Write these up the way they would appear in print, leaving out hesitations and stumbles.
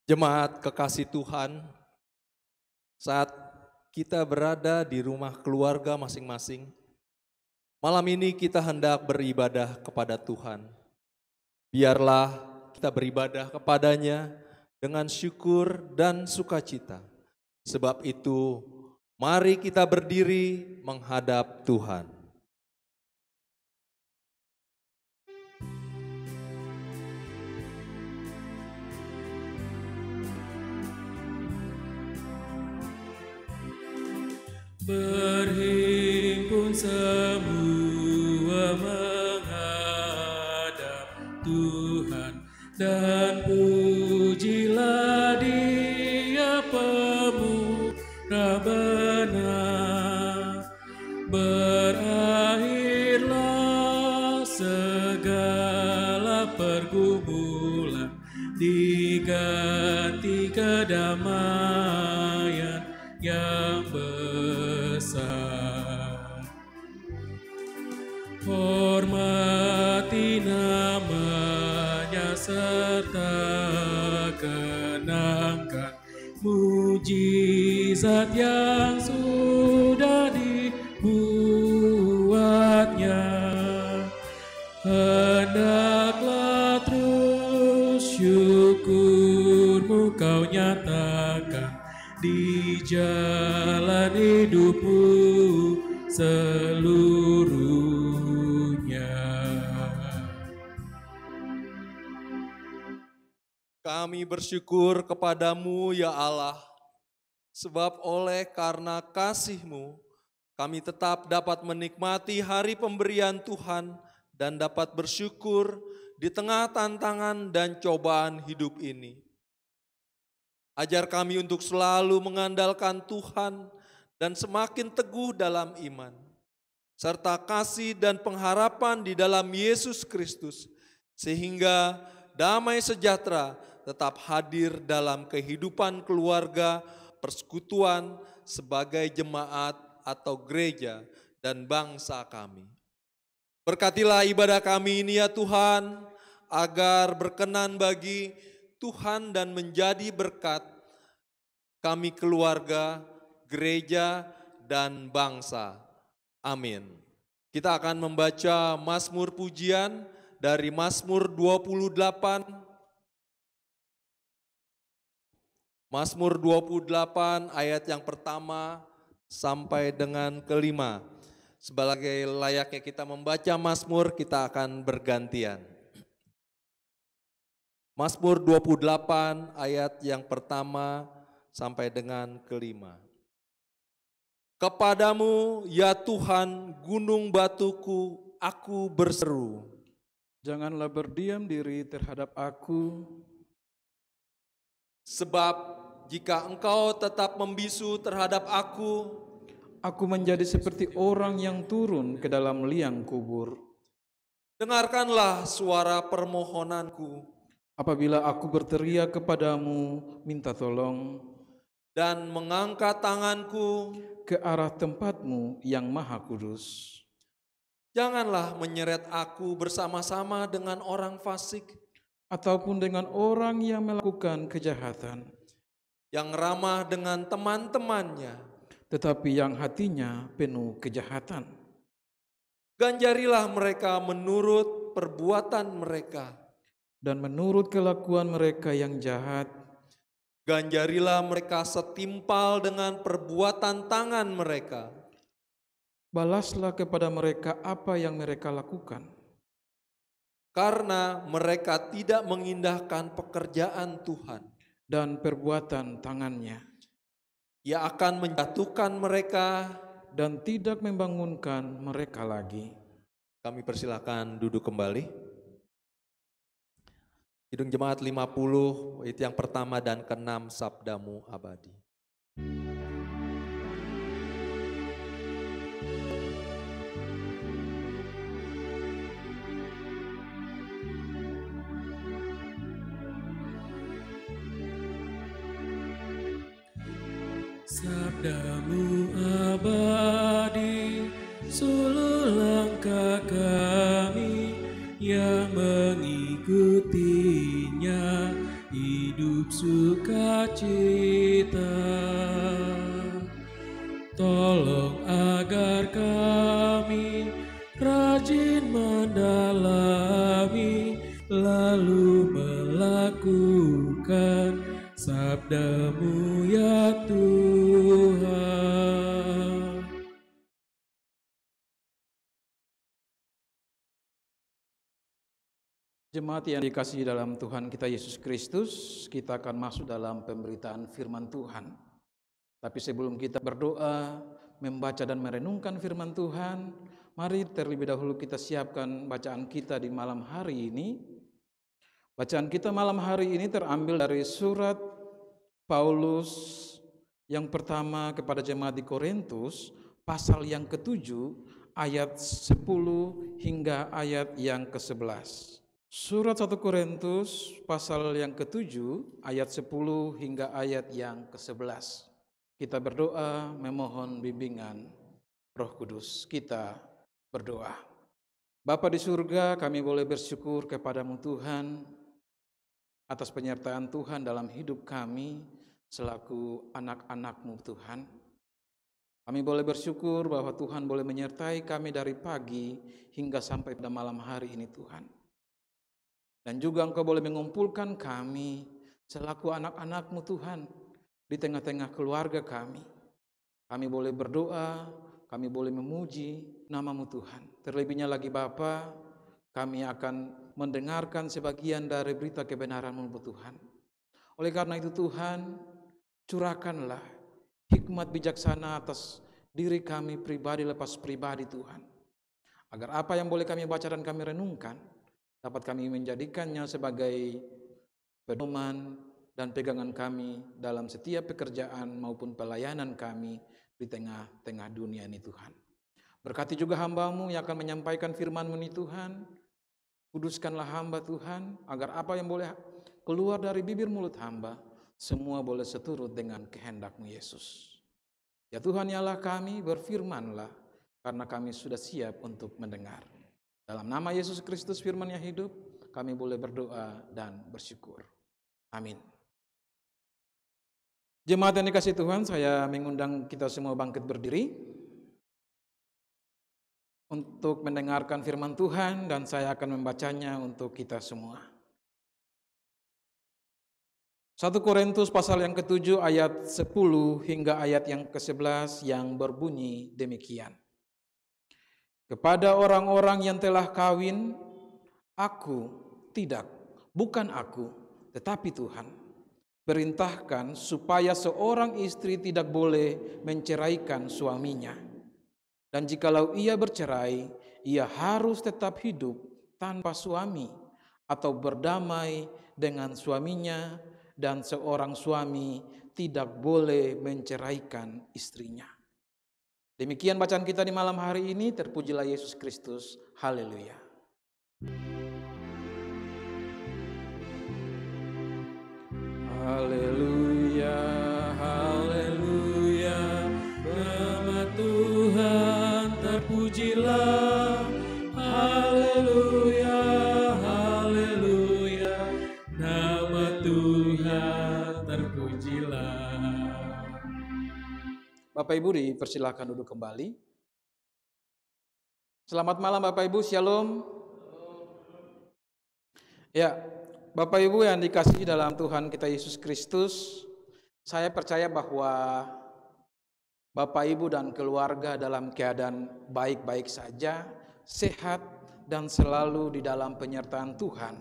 Jemaat kekasih Tuhan, saat kita berada di rumah keluarga masing-masing, malam ini kita hendak beribadah kepada Tuhan. Biarlah kita beribadah kepadanya dengan syukur dan sukacita. Sebab itu, mari kita berdiri menghadap Tuhan. Berhimpun semua menghadap Tuhan, dan pujilah Dia pemurah benar. Berakhirlah segala pergumulan, diganti kedamaian yang besar. Hormati namanya serta kenangkan mujizat yang sudah dibuatnya. Hendaklah terus syukurmu kau nyatakan di jalan hidupmu seluruhnya. Kami bersyukur kepadamu ya Allah, sebab oleh karena kasih-Mu, kami tetap dapat menikmati hari pemberian Tuhan dan dapat bersyukur di tengah tantangan dan cobaan hidup ini. Ajar kami untuk selalu mengandalkan Tuhan dan semakin teguh dalam iman, serta kasih dan pengharapan di dalam Yesus Kristus, sehingga damai sejahtera tetap hadir dalam kehidupan keluarga, persekutuan sebagai jemaat atau gereja dan bangsa kami. Berkatilah ibadah kami ini ya Tuhan, agar berkenan bagi Tuhan dan menjadi berkat kami keluarga, gereja, dan bangsa. Amin. Kita akan membaca Mazmur pujian dari Mazmur 28. Mazmur 28 ayat yang pertama sampai dengan kelima. Sebagai layaknya kita membaca Mazmur, kita akan bergantian. Mazmur 28 ayat yang pertama sampai dengan kelima. Kepadamu ya Tuhan gunung batuku, aku berseru. Janganlah berdiam diri terhadap aku. Sebab jika engkau tetap membisu terhadap aku menjadi seperti orang yang turun ke dalam liang kubur. Dengarkanlah suara permohonanku. Apabila aku berteriak kepadamu, minta tolong. Dan mengangkat tanganku ke arah tempatmu yang maha kudus. Janganlah menyeret aku bersama-sama dengan orang fasik, ataupun dengan orang yang melakukan kejahatan, yang ramah dengan teman-temannya, tetapi yang hatinya penuh kejahatan. Ganjarilah mereka menurut perbuatan mereka, dan menurut kelakuan mereka yang jahat. Ganjarilah mereka setimpal dengan perbuatan tangan mereka. Balaslah kepada mereka apa yang mereka lakukan. Karena mereka tidak mengindahkan pekerjaan Tuhan dan perbuatan tangannya. Ia akan menjatuhkan mereka dan tidak membangunkan mereka lagi. Kami persilakan duduk kembali. Kidung Jemaat 50, itu yang pertama dan ke-6, Sabdamu Abadi. Sabdamu abadi, suluh langkah kami yang mengikutinya, hidup hidup sukacita. Tolong agar kami rajin mendalami, lalu melakukan sabda-Mu ya Tuhan. Jemaat yang dikasihi dalam Tuhan kita Yesus Kristus, kita akan masuk dalam pemberitaan firman Tuhan. Tapi sebelum kita berdoa, membaca dan merenungkan firman Tuhan, mari terlebih dahulu kita siapkan bacaan kita di malam hari ini. Bacaan kita malam hari ini terambil dari surat Paulus yang pertama kepada jemaat di Korintus, pasal yang ke-7, ayat 10 hingga ayat yang ke-11. Surat 1 Korintus pasal yang ke-7 ayat 10 hingga ayat yang ke-11. Kita berdoa memohon bimbingan Roh Kudus. Kita berdoa. Bapa di surga, kami boleh bersyukur kepadamu Tuhan atas penyertaan Tuhan dalam hidup kami selaku anak-anak-Mu Tuhan. Kami boleh bersyukur bahwa Tuhan boleh menyertai kami dari pagi hingga sampai pada malam hari ini Tuhan. Dan juga Engkau boleh mengumpulkan kami selaku anak-anak-Mu Tuhan di tengah-tengah keluarga kami. Kami boleh berdoa, kami boleh memuji nama-Mu Tuhan. Terlebihnya lagi Bapa, kami akan mendengarkan sebagian dari berita kebenaran-Mu Tuhan. Oleh karena itu Tuhan, curahkanlah hikmat bijaksana atas diri kami pribadi lepas pribadi Tuhan. Agar apa yang boleh kami baca dan kami renungkan, dapat kami menjadikannya sebagai pedoman dan pegangan kami dalam setiap pekerjaan maupun pelayanan kami di tengah-tengah dunia ini Tuhan. Berkati juga hamba-Mu yang akan menyampaikan firman-Mu ini Tuhan. Kuduskanlah hamba Tuhan, agar apa yang boleh keluar dari bibir mulut hamba, semua boleh seturut dengan kehendak-Mu Yesus. Ya Tuhan, ya Allah kami, berfirmanlah, karena kami sudah siap untuk mendengar. Dalam nama Yesus Kristus firman yang hidup, kami boleh berdoa dan bersyukur. Amin. Jemaat yang dikasihi Tuhan, saya mengundang kita semua bangkit berdiri untuk mendengarkan firman Tuhan dan saya akan membacanya untuk kita semua. 1 Korintus pasal yang ke-7 ayat 10 hingga ayat yang ke-11 yang berbunyi demikian. Kepada orang-orang yang telah kawin, aku tidak, bukan aku, tetapi Tuhan, perintahkan supaya seorang istri tidak boleh menceraikan suaminya. Dan jikalau ia bercerai, ia harus tetap hidup tanpa suami atau berdamai dengan suaminya, dan seorang suami tidak boleh menceraikan istrinya. Demikian bacaan kita di malam hari ini. Terpujilah Yesus Kristus. Haleluya. Haleluya, haleluya. Nama Tuhan terpujilah. Haleluya, haleluya. Nama Tuhan terpujilah. Bapak Ibu dipersilakan duduk kembali. Selamat malam Bapak Ibu, Shalom. Ya, Bapak Ibu yang dikasihi dalam Tuhan kita Yesus Kristus, saya percaya bahwa Bapak Ibu dan keluarga dalam keadaan baik-baik saja, sehat dan selalu di dalam penyertaan Tuhan.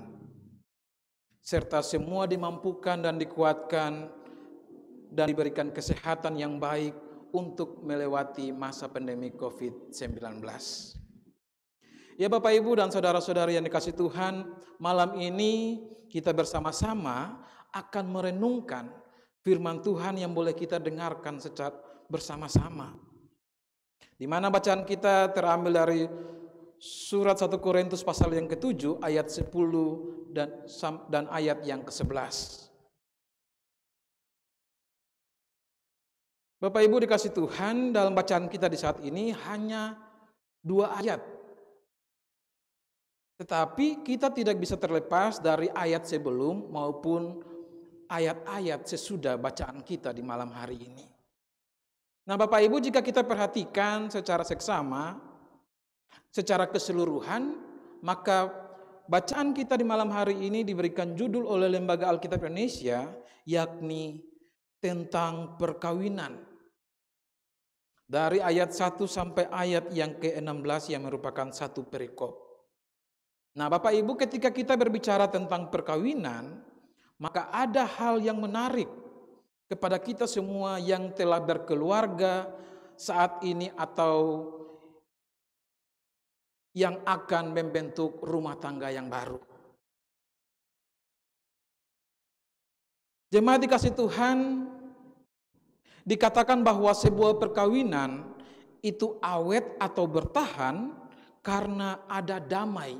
Serta semua dimampukan dan dikuatkan dan diberikan kesehatan yang baik untuk melewati masa pandemi COVID-19. Ya Bapak Ibu dan saudara-saudari yang dikasihi Tuhan, malam ini kita bersama-sama akan merenungkan firman Tuhan yang boleh kita dengarkan secara bersama-sama. Di mana bacaan kita terambil dari surat 1 Korintus pasal yang ke-7 ayat 10 dan ayat yang ke-11. Bapak Ibu dikasihi Tuhan, dalam bacaan kita di saat ini hanya 2 ayat. Tetapi kita tidak bisa terlepas dari ayat sebelum maupun ayat-ayat sesudah bacaan kita di malam hari ini. Nah, Bapak Ibu, jika kita perhatikan secara seksama, secara keseluruhan, maka bacaan kita di malam hari ini diberikan judul oleh Lembaga Alkitab Indonesia, yakni tentang perkawinan. Dari ayat 1 sampai ayat yang ke-16 yang merupakan satu perikop. Nah, Bapak Ibu, ketika kita berbicara tentang perkawinan, maka ada hal yang menarik kepada kita semua yang telah berkeluarga saat ini atau yang akan membentuk rumah tangga yang baru. Jemaat dikasih Tuhan, dikatakan bahwa sebuah perkawinan itu awet atau bertahan karena ada damai,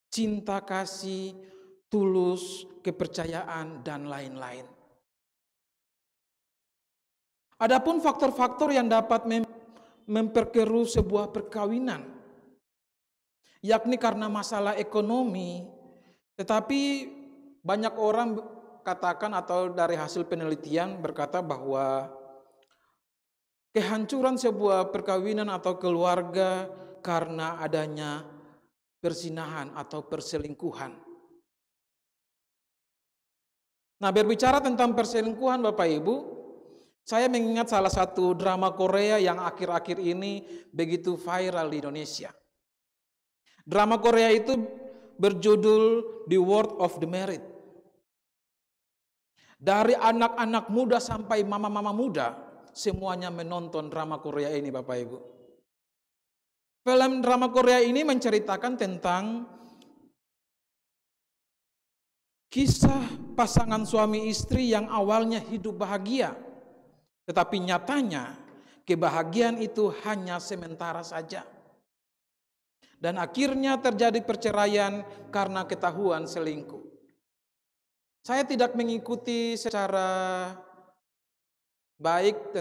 cinta kasih, tulus, kepercayaan, dan lain-lain. Adapun faktor-faktor yang dapat memperkeruh sebuah perkawinan, yakni karena masalah ekonomi, tetapi banyak orang katakan atau dari hasil penelitian berkata bahwa kehancuran sebuah perkawinan atau keluarga karena adanya perzinahan atau perselingkuhan. Nah, berbicara tentang perselingkuhan Bapak Ibu, saya mengingat salah satu drama Korea yang akhir-akhir ini begitu viral di Indonesia. Drama Korea itu berjudul The World of the Married. Dari anak-anak muda sampai mama-mama muda, semuanya menonton drama Korea ini Bapak Ibu. Film drama Korea ini menceritakan tentang kisah pasangan suami istri yang awalnya hidup bahagia. Tetapi nyatanya kebahagiaan itu hanya sementara saja. Dan akhirnya terjadi perceraian karena ketahuan selingkuh. Saya tidak mengikuti secara baik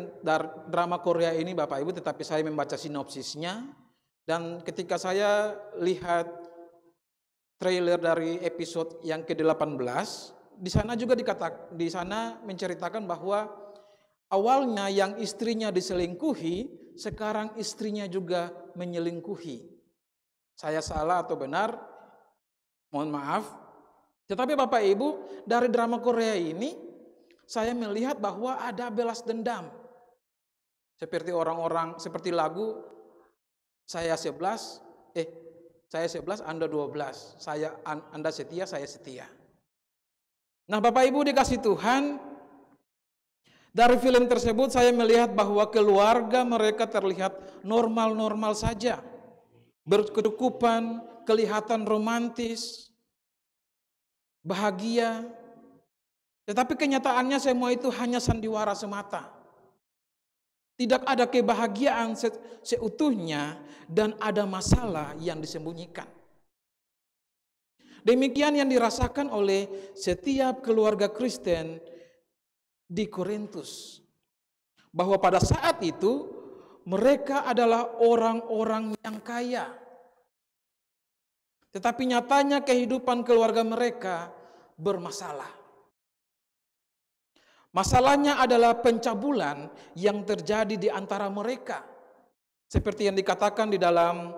drama Korea ini Bapak Ibu, tetapi saya membaca sinopsisnya. Dan ketika saya lihat trailer dari episode yang ke-18, di sana juga di sana menceritakan bahwa awalnya yang istrinya diselingkuhi, sekarang istrinya juga menyelingkuhi. Saya salah atau benar? Mohon maaf. Tetapi Bapak Ibu, dari drama Korea ini, saya melihat bahwa ada balas dendam. Seperti seperti lagu, saya 11, Anda 12. Anda setia, saya setia. Nah Bapak Ibu dikasih Tuhan, dari film tersebut saya melihat bahwa keluarga mereka terlihat normal-normal saja. Berkecukupan, kelihatan romantis, bahagia. Tetapi kenyataannya semua itu hanya sandiwara semata. Tidak ada kebahagiaan seutuhnya dan ada masalah yang disembunyikan. Demikian yang dirasakan oleh setiap keluarga Kristen di Korintus, bahwa pada saat itu mereka adalah orang-orang yang kaya, tetapi nyatanya kehidupan keluarga mereka bermasalah. Masalahnya adalah pencabulan yang terjadi di antara mereka, seperti yang dikatakan di dalam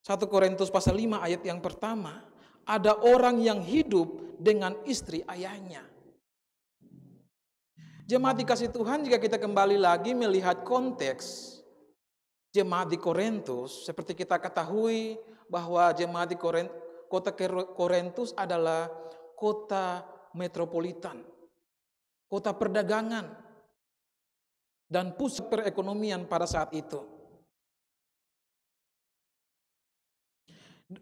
1 Korintus pasal 5 ayat yang pertama, ada orang yang hidup dengan istri ayahnya. Jemaat dikasih Tuhan, jika kita kembali lagi melihat konteks jemaat di Korintus, seperti kita ketahui bahwa jemaat di kota Korintus adalah kota metropolitan, kota perdagangan, dan pusat perekonomian pada saat itu.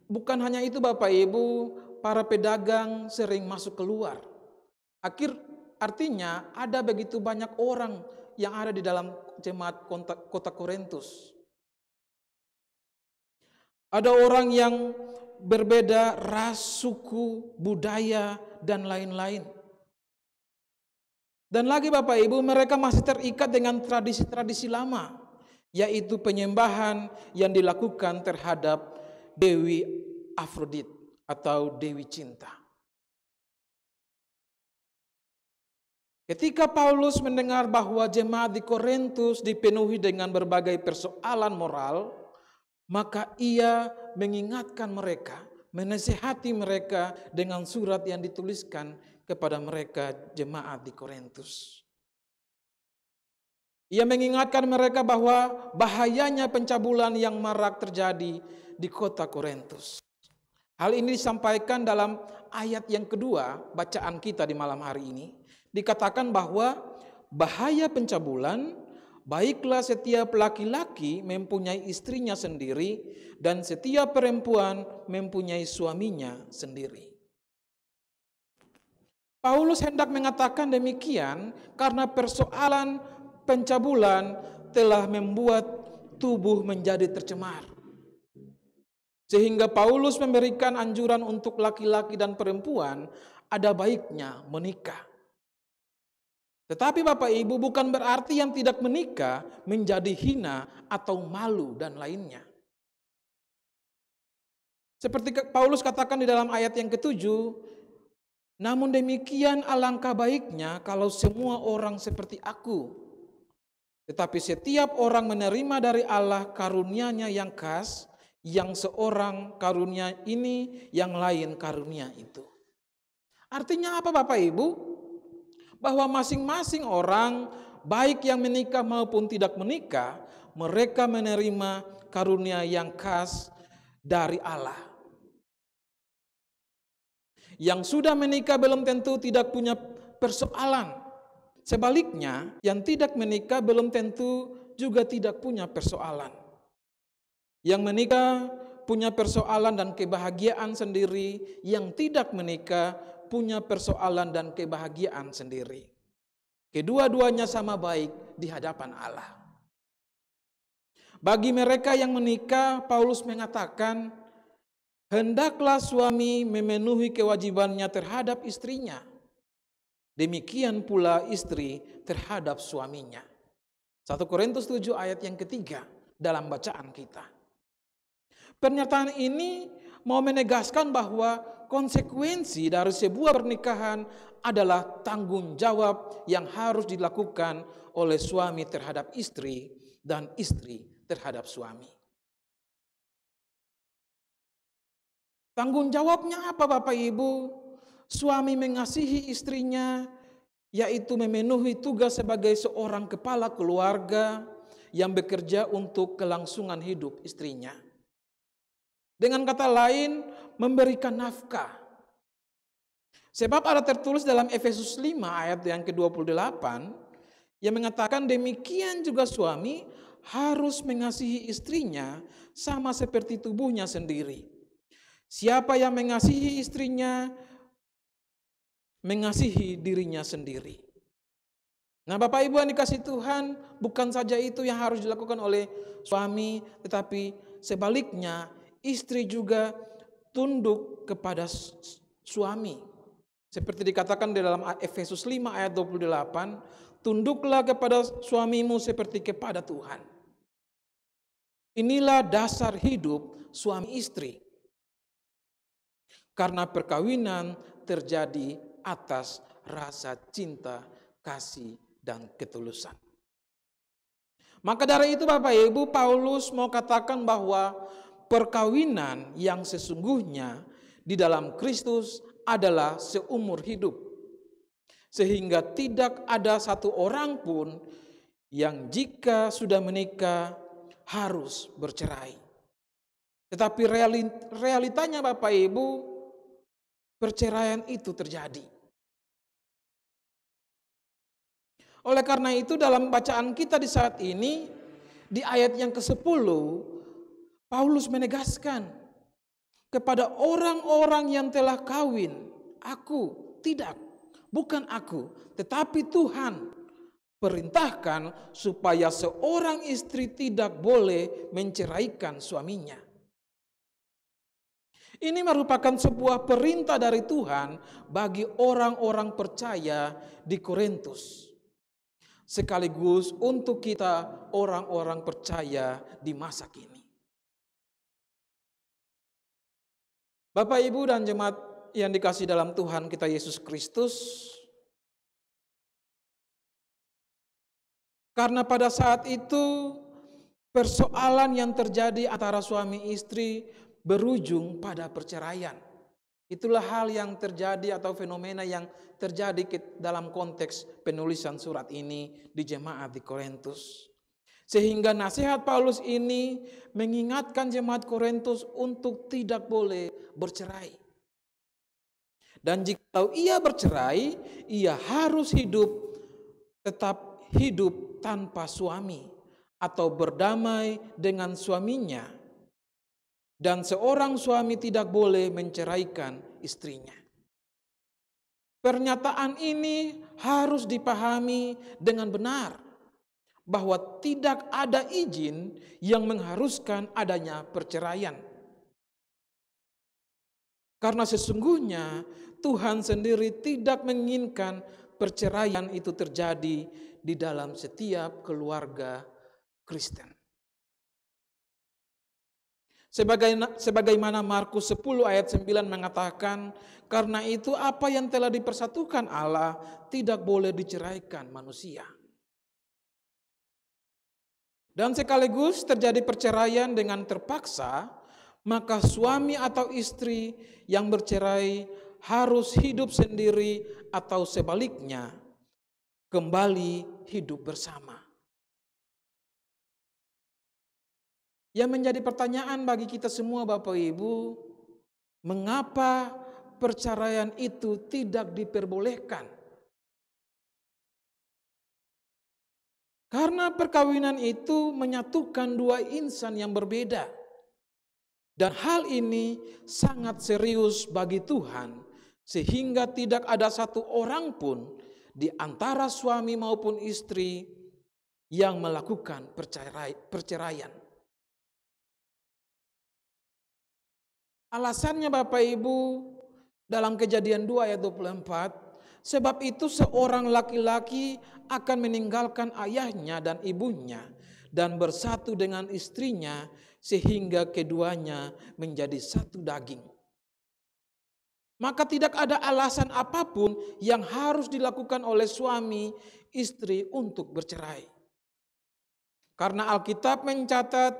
Bukan hanya itu Bapak Ibu, para pedagang sering masuk keluar. Artinya ada begitu banyak orang yang ada di dalam jemaat kota Korintus. Ada orang yang berbeda ras, suku, budaya, dan lain-lain. Dan lagi Bapak Ibu, mereka masih terikat dengan tradisi-tradisi lama, yaitu penyembahan yang dilakukan terhadap Dewi Afrodit atau Dewi Cinta. Ketika Paulus mendengar bahwa jemaat di Korintus dipenuhi dengan berbagai persoalan moral, maka ia mengingatkan mereka, menasihati mereka dengan surat yang dituliskan kepada mereka jemaat di Korintus. Ia mengingatkan mereka bahwa bahayanya pencabulan yang marak terjadi di kota Korintus. Hal ini disampaikan dalam ayat yang kedua bacaan kita di malam hari ini. Dikatakan bahwa bahaya pencabulan, baiklah setiap laki-laki mempunyai istrinya sendiri dan setiap perempuan mempunyai suaminya sendiri. Paulus hendak mengatakan demikian karena persoalan pencabulan telah membuat tubuh menjadi tercemar. Sehingga Paulus memberikan anjuran untuk laki-laki dan perempuan ada baiknya menikah. Tetapi Bapak Ibu, bukan berarti yang tidak menikah menjadi hina atau malu dan lainnya. Seperti Paulus katakan di dalam ayat yang ketujuh, namun demikian alangkah baiknya kalau semua orang seperti aku. Tetapi setiap orang menerima dari Allah karunia-Nya yang khas, yang seorang karunia ini, yang lain karunia itu. Artinya apa Bapak Ibu? Bahwa masing-masing orang, baik yang menikah maupun tidak menikah, mereka menerima karunia yang khas dari Allah. Yang sudah menikah belum tentu tidak punya persoalan. Sebaliknya, yang tidak menikah belum tentu juga tidak punya persoalan. Yang menikah punya persoalan dan kebahagiaan sendiri, yang tidak menikah punya persoalan dan kebahagiaan sendiri. Kedua-duanya sama baik di hadapan Allah. Bagi mereka yang menikah, Paulus mengatakan, hendaklah suami memenuhi kewajibannya terhadap istrinya. Demikian pula istri terhadap suaminya. 1 Korintus 7 ayat yang ketiga dalam bacaan kita. Pernyataan ini mau menegaskan bahwa konsekuensi dari sebuah pernikahan adalah tanggung jawab yang harus dilakukan oleh suami terhadap istri dan istri terhadap suami. Tanggung jawabnya apa Bapak Ibu? Suami mengasihi istrinya, yaitu memenuhi tugas sebagai seorang kepala keluarga yang bekerja untuk kelangsungan hidup istrinya. Dengan kata lain, memberikan nafkah. Sebab ada tertulis dalam Efesus 5 ayat yang ke-28 yang mengatakan demikian juga suami harus mengasihi istrinya sama seperti tubuhnya sendiri. Siapa yang mengasihi istrinya, mengasihi dirinya sendiri. Nah Bapak Ibu yang dikasihi Tuhan, bukan saja itu yang harus dilakukan oleh suami, tetapi sebaliknya istri juga tunduk kepada suami. Seperti dikatakan di dalam Efesus 5 ayat 28, tunduklah kepada suamimu seperti kepada Tuhan. Inilah dasar hidup suami istri. Karena perkawinan terjadi atas rasa cinta, kasih, dan ketulusan. Maka dari itu Bapak Ibu, Paulus mau katakan bahwa perkawinan yang sesungguhnya di dalam Kristus adalah seumur hidup. Sehingga tidak ada satu orang pun yang jika sudah menikah harus bercerai. Tetapi realitanya Bapak Ibu, perceraian itu terjadi. Oleh karena itu dalam bacaan kita di saat ini, di ayat yang ke-10, Paulus menegaskan kepada orang-orang yang telah kawin, aku tidak, bukan aku, tetapi Tuhan perintahkan supaya seorang istri tidak boleh menceraikan suaminya. Ini merupakan sebuah perintah dari Tuhan bagi orang-orang percaya di Korintus. Sekaligus untuk kita orang-orang percaya di masa kini. Bapak, Ibu, dan jemaat yang dikasihi dalam Tuhan kita Yesus Kristus, Karena pada saat itu persoalan yang terjadi antara suami istri berujung pada perceraian. Itulah hal yang terjadi atau fenomena yang terjadi dalam konteks penulisan surat ini di jemaat di Korintus. Sehingga nasihat Paulus ini mengingatkan jemaat Korintus untuk tidak boleh bercerai. Dan jika ia bercerai, ia harus tetap hidup tanpa suami atau berdamai dengan suaminya. Dan seorang suami tidak boleh menceraikan istrinya. Pernyataan ini harus dipahami dengan benar, bahwa tidak ada izin yang mengharuskan adanya perceraian. Karena sesungguhnya Tuhan sendiri tidak menginginkan perceraian itu terjadi di dalam setiap keluarga Kristen. Sebagaimana Markus 10 ayat 9 mengatakan, karena itu apa yang telah dipersatukan Allah tidak boleh diceraikan manusia. Dan sekaligus terjadi perceraian dengan terpaksa, maka suami atau istri yang bercerai harus hidup sendiri atau sebaliknya, kembali hidup bersama. Yang menjadi pertanyaan bagi kita semua Bapak Ibu, mengapa perceraian itu tidak diperbolehkan? Karena perkawinan itu menyatukan dua insan yang berbeda. Dan hal ini sangat serius bagi Tuhan, sehingga tidak ada satu orang pun di antara suami maupun istri yang melakukan perceraian. Alasannya Bapak Ibu dalam Kejadian 2 ayat 24, sebab itu seorang laki-laki akan meninggalkan ayahnya dan ibunya dan bersatu dengan istrinya sehingga keduanya menjadi satu daging. Maka tidak ada alasan apapun yang harus dilakukan oleh suami istri untuk bercerai. Karena Alkitab mencatat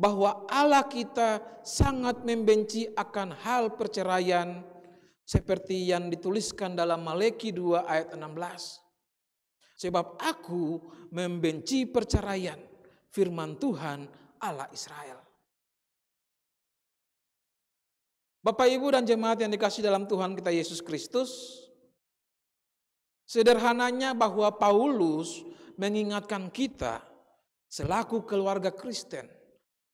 bahwa Allah kita sangat membenci akan hal perceraian seperti yang dituliskan dalam Maleki 2 ayat 16. Sebab aku membenci perceraian, firman Tuhan Allah Israel. Bapak Ibu dan jemaat yang dikasihi dalam Tuhan kita Yesus Kristus, sederhananya bahwa Paulus mengingatkan kita selaku keluarga Kristen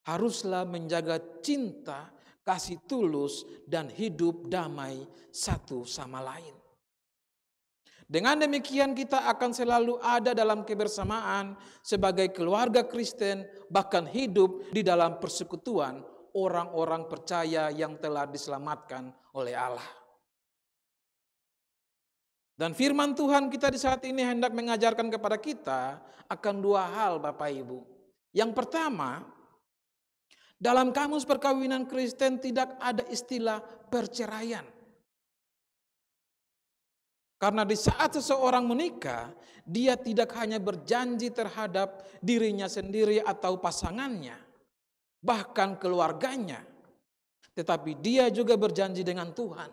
haruslah menjaga cinta, kasih tulus, dan hidup damai satu sama lain. Dengan demikian kita akan selalu ada dalam kebersamaan sebagai keluarga Kristen, bahkan hidup di dalam persekutuan orang-orang percaya yang telah diselamatkan oleh Allah. Dan firman Tuhan kita di saat ini hendak mengajarkan kepada kita akan dua hal Bapak Ibu. Yang pertama, dalam kamus perkawinan Kristen tidak ada istilah perceraian. Karena di saat seseorang menikah, dia tidak hanya berjanji terhadap dirinya sendiri atau pasangannya, bahkan keluarganya, tetapi dia juga berjanji dengan Tuhan.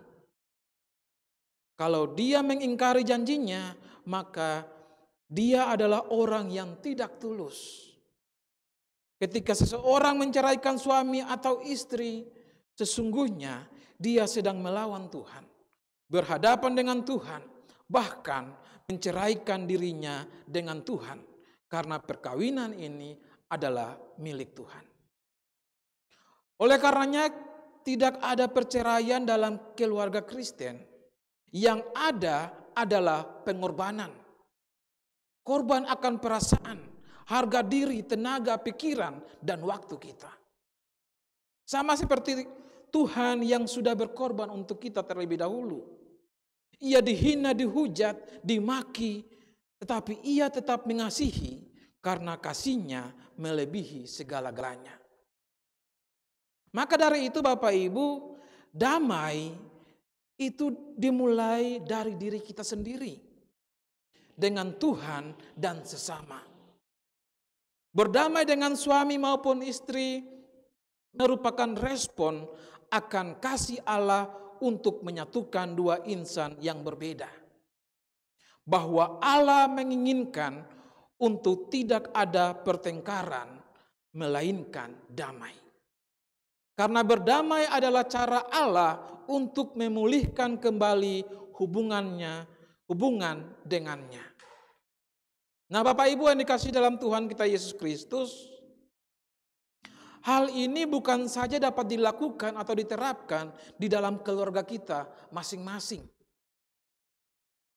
Kalau dia mengingkari janjinya, maka dia adalah orang yang tidak tulus. Ketika seseorang menceraikan suami atau istri, sesungguhnya dia sedang melawan Tuhan, berhadapan dengan Tuhan, bahkan menceraikan dirinya dengan Tuhan, karena perkawinan ini adalah milik Tuhan. Oleh karenanya tidak ada perceraian dalam keluarga Kristen. Yang ada adalah pengorbanan. Korban akan perasaan, harga diri, tenaga, pikiran, dan waktu kita. Sama seperti Tuhan yang sudah berkorban untuk kita terlebih dahulu. Ia dihina, dihujat, dimaki, tetapi ia tetap mengasihi karena kasihnya melebihi segala-galanya. Maka dari itu Bapak Ibu, damai itu dimulai dari diri kita sendiri, dengan Tuhan dan sesama. Berdamai dengan suami maupun istri merupakan respon akan kasih Allah untuk menyatukan dua insan yang berbeda. Bahwa Allah menginginkan untuk tidak ada pertengkaran, melainkan damai. Karena berdamai adalah cara Allah untuk memulihkan kembali hubungan dengannya. Nah, Bapak Ibu yang dikasihi dalam Tuhan kita Yesus Kristus, hal ini bukan saja dapat dilakukan atau diterapkan di dalam keluarga kita masing-masing,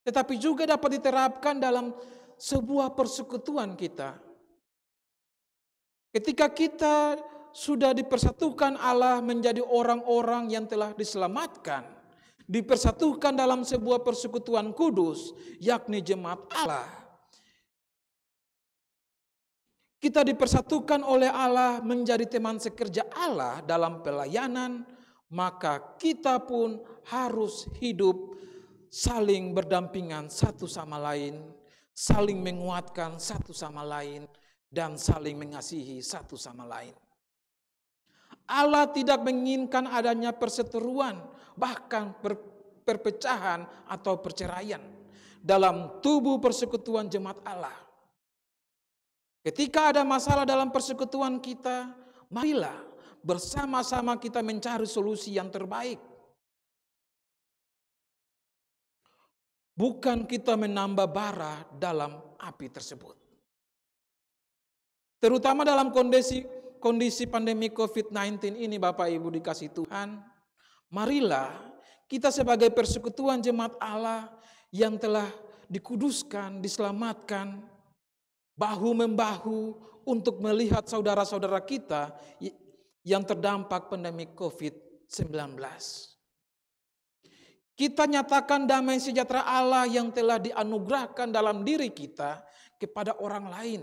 tetapi juga dapat diterapkan dalam sebuah persekutuan kita. Ketika kita sudah dipersatukan Allah menjadi orang-orang yang telah diselamatkan, dipersatukan dalam sebuah persekutuan kudus, yakni jemaat Allah. Kita dipersatukan oleh Allah menjadi teman sekerja Allah dalam pelayanan, maka kita pun harus hidup saling berdampingan satu sama lain, saling menguatkan satu sama lain, dan saling mengasihi satu sama lain. Allah tidak menginginkan adanya perseteruan, bahkan perpecahan atau perceraian dalam tubuh persekutuan jemaat Allah. Ketika ada masalah dalam persekutuan kita, marilah bersama-sama kita mencari solusi yang terbaik. Bukan kita menambah bara dalam api tersebut. Terutama dalam kondisi pandemi COVID-19 ini, Bapak Ibu dikasih Tuhan, marilah kita sebagai persekutuan jemaat Allah yang telah dikuduskan, diselamatkan, bahu-membahu untuk melihat saudara-saudara kita yang terdampak pandemi COVID-19. Kita nyatakan damai sejahtera Allah yang telah dianugerahkan dalam diri kita kepada orang lain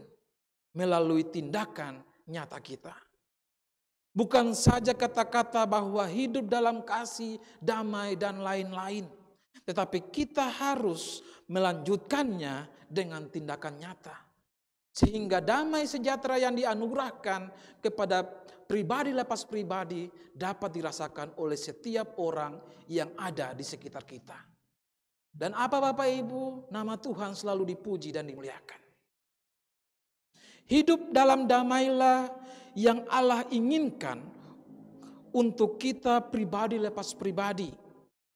melalui tindakan nyata kita. Bukan saja kata-kata bahwa hidup dalam kasih, damai, dan lain-lain. Tetapi kita harus melanjutkannya dengan tindakan nyata. Sehingga damai sejahtera yang dianugerahkan kepada pribadi lepas pribadi dapat dirasakan oleh setiap orang yang ada di sekitar kita. Dan apa Bapak Ibu, nama Tuhan selalu dipuji dan dimuliakan. Hidup dalam damailah yang Allah inginkan untuk kita pribadi lepas pribadi.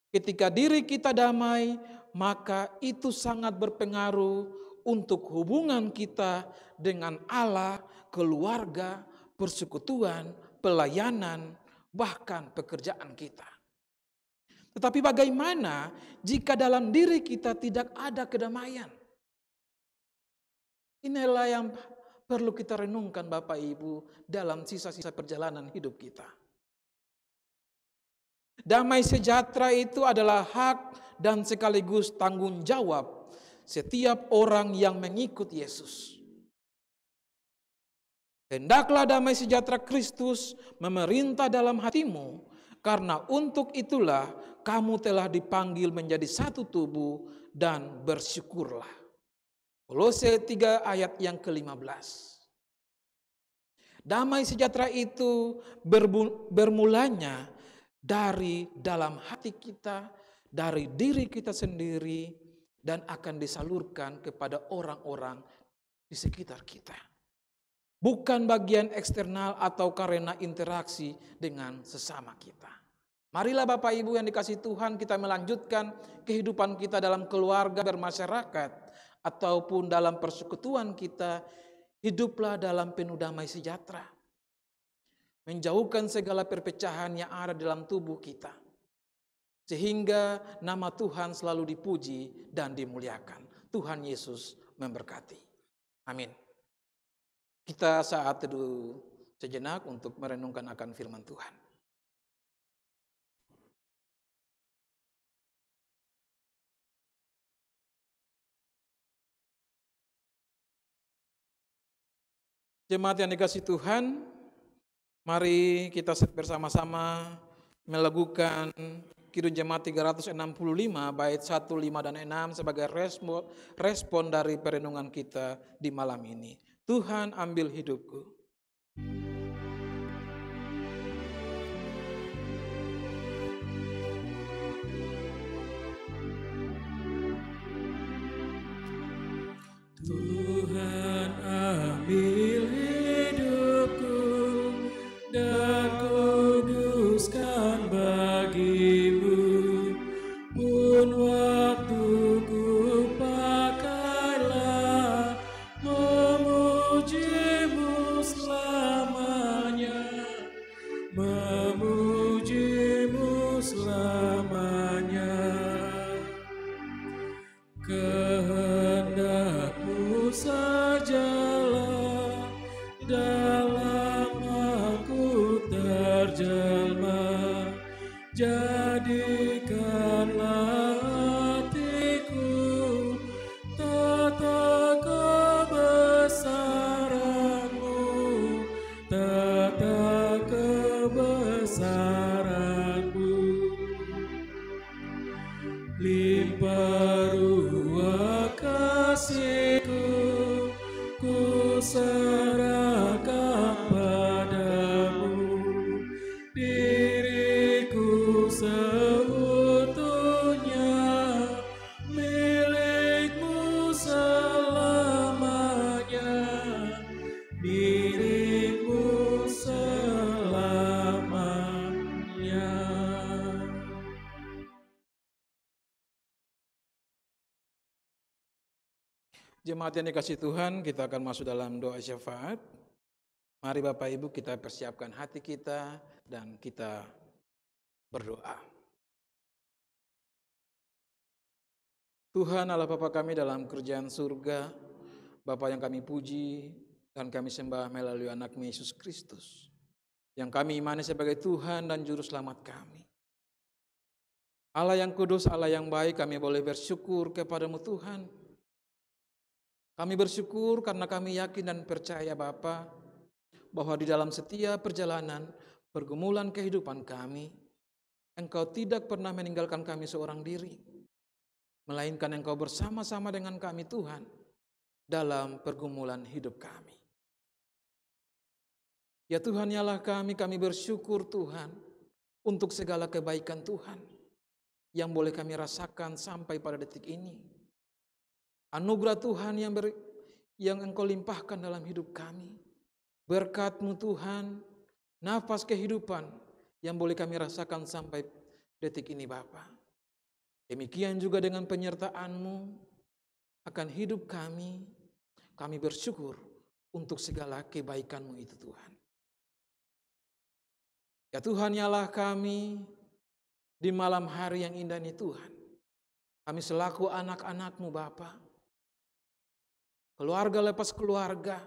Ketika diri kita damai, maka itu sangat berpengaruh untuk hubungan kita dengan Allah, keluarga, persekutuan, pelayanan, bahkan pekerjaan kita. Tetapi bagaimana jika dalam diri kita tidak ada kedamaian? Inilah yang perlu kita renungkan Bapak Ibu dalam sisa-sisa perjalanan hidup kita. Damai sejahtera itu adalah hak dan sekaligus tanggung jawab setiap orang yang mengikut Yesus. Hendaklah damai sejahtera Kristus memerintah dalam hatimu, karena untuk itulah kamu telah dipanggil menjadi satu tubuh dan bersyukurlah. Kolose 3 ayat yang ke-15. Damai sejahtera itu bermulanya dari dalam hati kita, dari diri kita sendiri, dan akan disalurkan kepada orang-orang di sekitar kita. Bukan bagian eksternal atau karena interaksi dengan sesama kita. Marilah Bapak Ibu yang dikasihi Tuhan, kita melanjutkan kehidupan kita dalam keluarga, bermasyarakat, ataupun dalam persekutuan kita. Hiduplah dalam penuh damai sejahtera. Menjauhkan segala perpecahan yang ada dalam tubuh kita. Sehingga nama Tuhan selalu dipuji dan dimuliakan. Tuhan Yesus memberkati. Amin. Kita saat teduh sejenak untuk merenungkan akan firman Tuhan. Jemaat yang dikasihi Tuhan, mari kita bersama-sama melakukan Kidung Jemaat 365 bait 1, 5, dan 6 sebagai respon dari perenungan kita di malam ini. Tuhan ambil hidupku. Tuhan ambil hidupku dan kuduskan bagimu, pun waktuku pakailah memujimu selamanya, memujimu selamanya. Kehendakmu sajalah dalam aku terjelma, jadikanlah hatiku tata kebesaranmu, tata kebesaranmu. Limpah ruah kasih-Ku, ku serahkan padamu, diriku seutuhnya milik-Mu selamanya, milik-Mu selamanya. Jemaat yang dikasihi Tuhan, kita akan masuk dalam doa syafaat. Mari Bapak Ibu kita persiapkan hati kita dan kita berdoa. Tuhan Allah Bapa kami dalam kerjaan surga, Bapa yang kami puji dan kami sembah melalui anak-Mu Yesus Kristus, yang kami imani sebagai Tuhan dan Juru Selamat kami. Allah yang kudus, Allah yang baik, kami boleh bersyukur kepada-Mu Tuhan. Kami bersyukur karena kami yakin dan percaya Bapa, bahwa di dalam setiap perjalanan pergumulan kehidupan kami, Engkau tidak pernah meninggalkan kami seorang diri, melainkan Engkau bersama-sama dengan kami Tuhan dalam pergumulan hidup kami. Ya Tuhan, yalah kami bersyukur Tuhan untuk segala kebaikan Tuhan yang boleh kami rasakan sampai pada detik ini. Anugerah Tuhan yang Engkau limpahkan dalam hidup kami. Berkat-Mu Tuhan, nafas kehidupan yang boleh kami rasakan sampai detik ini Bapa. Demikian juga dengan penyertaan-Mu akan hidup kami bersyukur untuk segala kebaikan-Mu itu Tuhan. Ya Tuhan, yalah kami di malam hari yang indah ini Tuhan. Kami selaku anak-anak-Mu Bapa, keluarga lepas keluarga,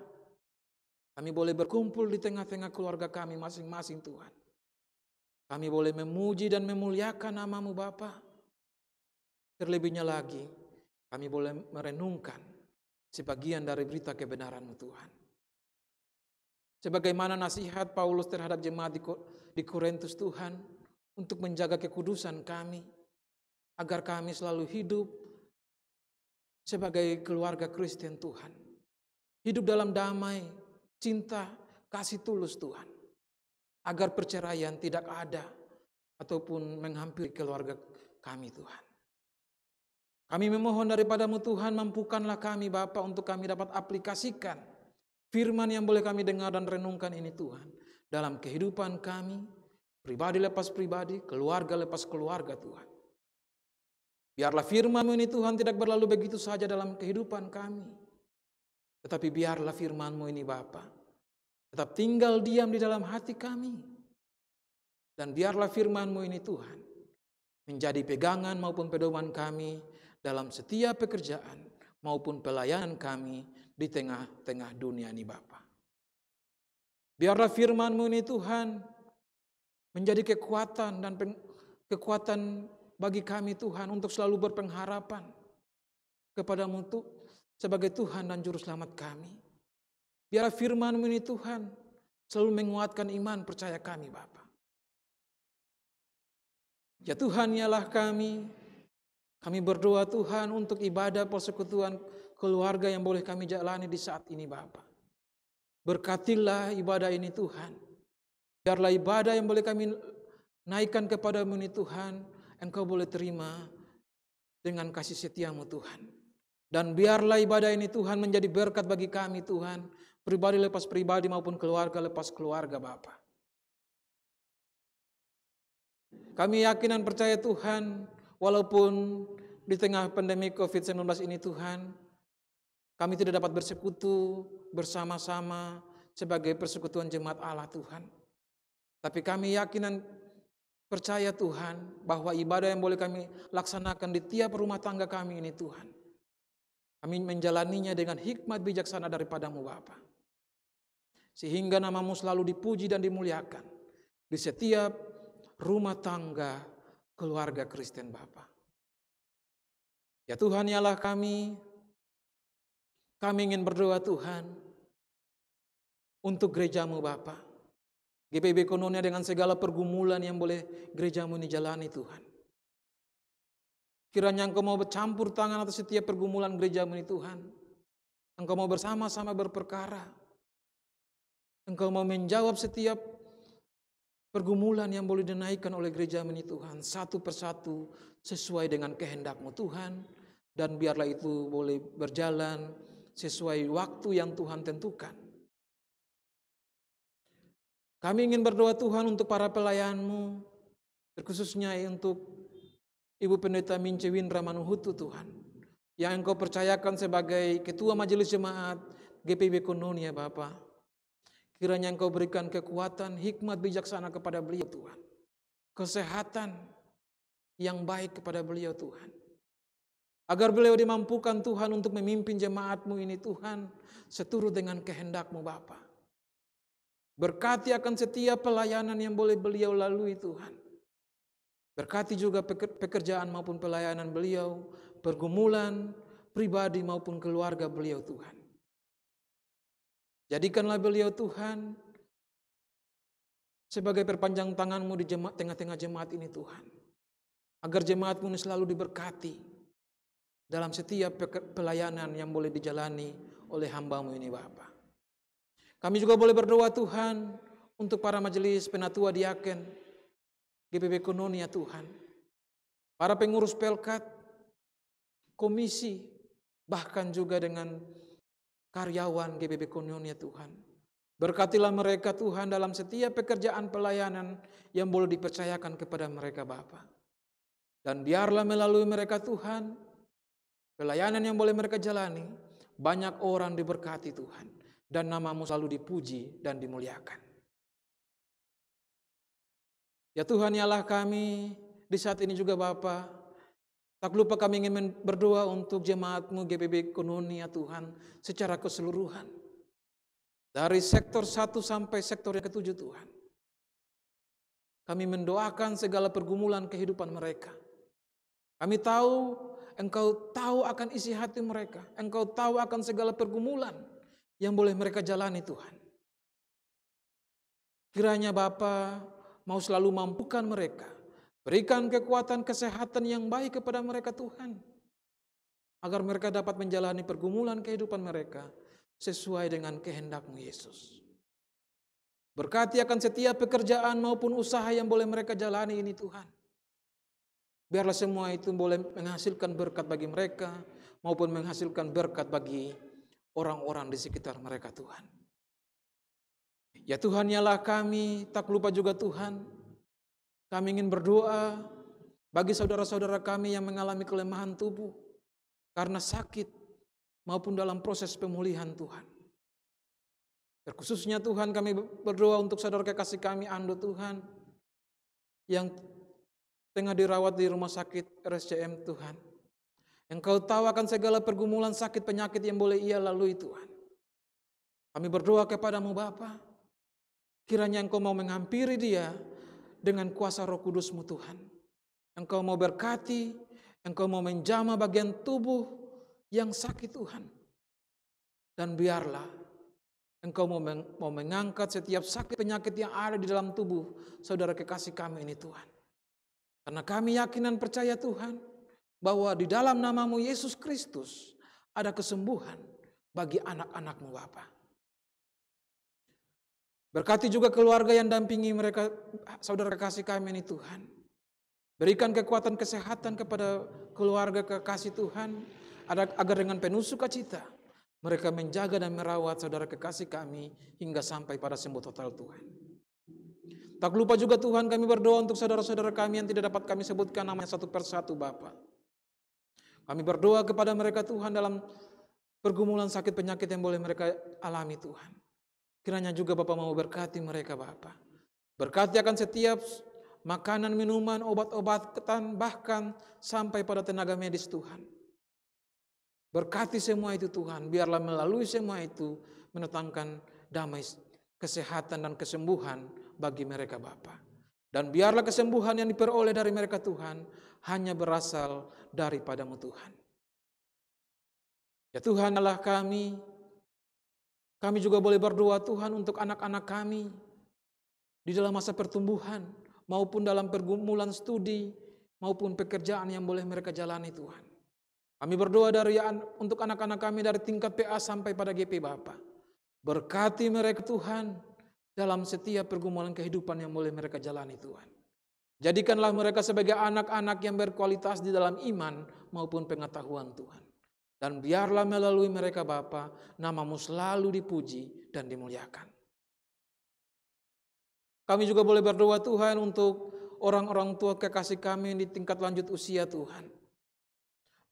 kami boleh berkumpul di tengah-tengah keluarga kami masing-masing Tuhan. Kami boleh memuji dan memuliakan nama-Mu Bapa. Terlebihnya lagi, kami boleh merenungkan sebagian dari berita kebenaran-Mu Tuhan. Sebagaimana nasihat Paulus terhadap jemaat di Korintus Tuhan, untuk menjaga kekudusan kami, agar kami selalu hidup sebagai keluarga Kristen Tuhan. Hidup dalam damai, cinta, kasih tulus Tuhan. Agar perceraian tidak ada ataupun menghampiri keluarga kami Tuhan. Kami memohon daripada-Mu Tuhan, mampukanlah kami Bapa untuk kami dapat aplikasikan firman yang boleh kami dengar dan renungkan ini Tuhan. Dalam kehidupan kami, pribadi lepas pribadi, keluarga lepas keluarga Tuhan. Biarlah firman-Mu ini Tuhan tidak berlalu begitu saja dalam kehidupan kami. Tetapi biarlah firman-Mu ini Bapa tetap tinggal diam di dalam hati kami. Dan biarlah firman-Mu ini Tuhan menjadi pegangan maupun pedoman kami dalam setiap pekerjaan maupun pelayanan kami di tengah-tengah dunia ini Bapa. Biarlah firman-Mu ini Tuhan menjadi kekuatan dan kekuatan bagi kami Tuhan untuk selalu berpengharapan kepada-Mu sebagai Tuhan dan Juru Selamat kami. Biarlah firman-Mu ini Tuhan selalu menguatkan iman percaya kami Bapa. Ya Tuhan, yalah kami berdoa Tuhan untuk ibadah persekutuan keluarga yang boleh kami jalani di saat ini Bapa. Berkatilah ibadah ini Tuhan. Biarlah ibadah yang boleh kami naikkan kepadamu ini Tuhan, Engkau boleh terima dengan kasih setiamu Tuhan. Dan biarlah ibadah ini Tuhan menjadi berkat bagi kami Tuhan, pribadi lepas pribadi maupun keluarga lepas keluarga Bapa. Kami yakin dan percaya Tuhan, walaupun di tengah pandemi COVID-19 ini Tuhan, kami tidak dapat bersekutu bersama-sama sebagai persekutuan jemaat Allah Tuhan. Tapi kami yakin dan percaya Tuhan bahwa ibadah yang boleh kami laksanakan di tiap rumah tangga kami ini Tuhan, kami menjalaninya dengan hikmat bijaksana daripadamu Bapa. Sehingga namamu selalu dipuji dan dimuliakan di setiap rumah tangga keluarga Kristen Bapa. Ya Tuhan, ya Allah kami ingin berdoa Tuhan untuk gerejamu Bapa. GPIB Kononia dengan segala pergumulan yang boleh gerejamu ini jalani Tuhan. Kiranya Engkau mau bercampur tangan atas setiap pergumulan gerejamu ini Tuhan. Engkau mau bersama-sama berperkara. Engkau mau menjawab setiap pergumulan yang boleh dinaikkan oleh gerejamu ini Tuhan. Satu persatu sesuai dengan kehendak-Mu Tuhan. Dan biarlah itu boleh berjalan sesuai waktu yang Tuhan tentukan. Kami ingin berdoa Tuhan untuk para pelayan-Mu, terkhususnya untuk Ibu Pendeta Mince Windra Manuhutu Tuhan, yang Engkau percayakan sebagai Ketua Majelis Jemaat GPIB Kononia Bapa. Kiranya Engkau berikan kekuatan, hikmat, bijaksana kepada beliau Tuhan. Kesehatan yang baik kepada beliau Tuhan. Agar beliau dimampukan Tuhan untuk memimpin jemaat-Mu ini Tuhan, seturut dengan kehendak-Mu Bapa. Berkati akan setiap pelayanan yang boleh beliau lalui Tuhan. Berkati juga pekerjaan maupun pelayanan beliau, pergumulan pribadi maupun keluarga beliau Tuhan. Jadikanlah beliau Tuhan sebagai perpanjang tangan-Mu di tengah-tengah jemaat ini Tuhan. Agar jemaat-Mu ini selalu diberkati dalam setiap pelayanan yang boleh dijalani oleh hamba-Mu ini Bapa. Kami juga boleh berdoa Tuhan untuk para majelis penatua diaken GPIB Kononia Tuhan. Para pengurus pelkat, komisi, bahkan juga dengan karyawan GPIB Kononia Tuhan. Berkatilah mereka Tuhan dalam setiap pekerjaan pelayanan yang boleh dipercayakan kepada mereka Bapa. Dan biarlah melalui mereka Tuhan, pelayanan yang boleh mereka jalani, banyak orang diberkati Tuhan. Dan namamu selalu dipuji dan dimuliakan. Ya Tuhan, ya Allah kami di saat ini juga Bapa, tak lupa kami ingin berdoa untuk jemaat-Mu GPIB Kononia Tuhan secara keseluruhan. Dari sektor 1 sampai sektor yang ke-7 Tuhan. Kami mendoakan segala pergumulan kehidupan mereka. Kami tahu Engkau tahu akan isi hati mereka. Engkau tahu akan segala pergumulan yang boleh mereka jalani Tuhan. Kiranya Bapa mau selalu mampukan mereka. Berikan kekuatan kesehatan yang baik kepada mereka Tuhan. Agar mereka dapat menjalani pergumulan kehidupan mereka sesuai dengan kehendak-Mu Yesus. Berkati akan setiap pekerjaan maupun usaha yang boleh mereka jalani ini Tuhan. Biarlah semua itu boleh menghasilkan berkat bagi mereka maupun menghasilkan berkat bagi orang-orang di sekitar mereka Tuhan. Ya Tuhan, yalah kami, tak lupa juga Tuhan, kami ingin berdoa bagi saudara-saudara kami yang mengalami kelemahan tubuh karena sakit maupun dalam proses pemulihan Tuhan. Terkhususnya Tuhan kami berdoa untuk saudara kekasih kami Ando Tuhan yang tengah dirawat di rumah sakit RSCM Tuhan. Engkau tahu akan segala pergumulan sakit penyakit yang boleh ia lalui Tuhan. Kami berdoa kepadamu Bapa, kiranya Engkau mau menghampiri dia dengan kuasa Roh Kudus-Mu Tuhan. Engkau mau berkati, Engkau mau menjamah bagian tubuh yang sakit Tuhan. Dan biarlah Engkau mau mengangkat setiap sakit penyakit yang ada di dalam tubuh saudara kekasih kami ini Tuhan. Karena kami yakin dan percaya Tuhan, bahwa di dalam namamu Yesus Kristus ada kesembuhan bagi anak-anak-Mu Bapa. Berkati juga keluarga yang dampingi mereka, saudara kekasih kami ini Tuhan. Berikan kekuatan kesehatan kepada keluarga kekasih Tuhan, agar dengan penuh sukacita mereka menjaga dan merawat saudara kekasih kami hingga sampai pada sembuh total Tuhan. Tak lupa juga Tuhan, kami berdoa untuk saudara-saudara kami yang tidak dapat kami sebutkan namanya satu persatu Bapa. Kami berdoa kepada mereka Tuhan dalam pergumulan sakit penyakit yang boleh mereka alami Tuhan. Kiranya juga Bapa mau berkati mereka Bapa. Berkati akan setiap makanan, minuman, obat-obatan, bahkan sampai pada tenaga medis Tuhan. Berkati semua itu Tuhan, biarlah melalui semua itu mendatangkan damai, kesehatan dan kesembuhan bagi mereka Bapa. Dan biarlah kesembuhan yang diperoleh dari mereka Tuhan hanya berasal daripada-Mu Tuhan. Ya Tuhan Allah kami juga boleh berdoa Tuhan untuk anak-anak kami di dalam masa pertumbuhan maupun dalam pergumulan studi maupun pekerjaan yang boleh mereka jalani Tuhan. Kami berdoa untuk anak-anak kami dari tingkat PA sampai pada GP Bapa. Berkati mereka Tuhan dalam setiap pergumulan kehidupan yang boleh mereka jalani Tuhan. Jadikanlah mereka sebagai anak-anak yang berkualitas di dalam iman maupun pengetahuan Tuhan. Dan biarlah melalui mereka Bapa, nama-Mu selalu dipuji dan dimuliakan. Kami juga boleh berdoa Tuhan untuk orang-orang tua kekasih kami di tingkat lanjut usia Tuhan.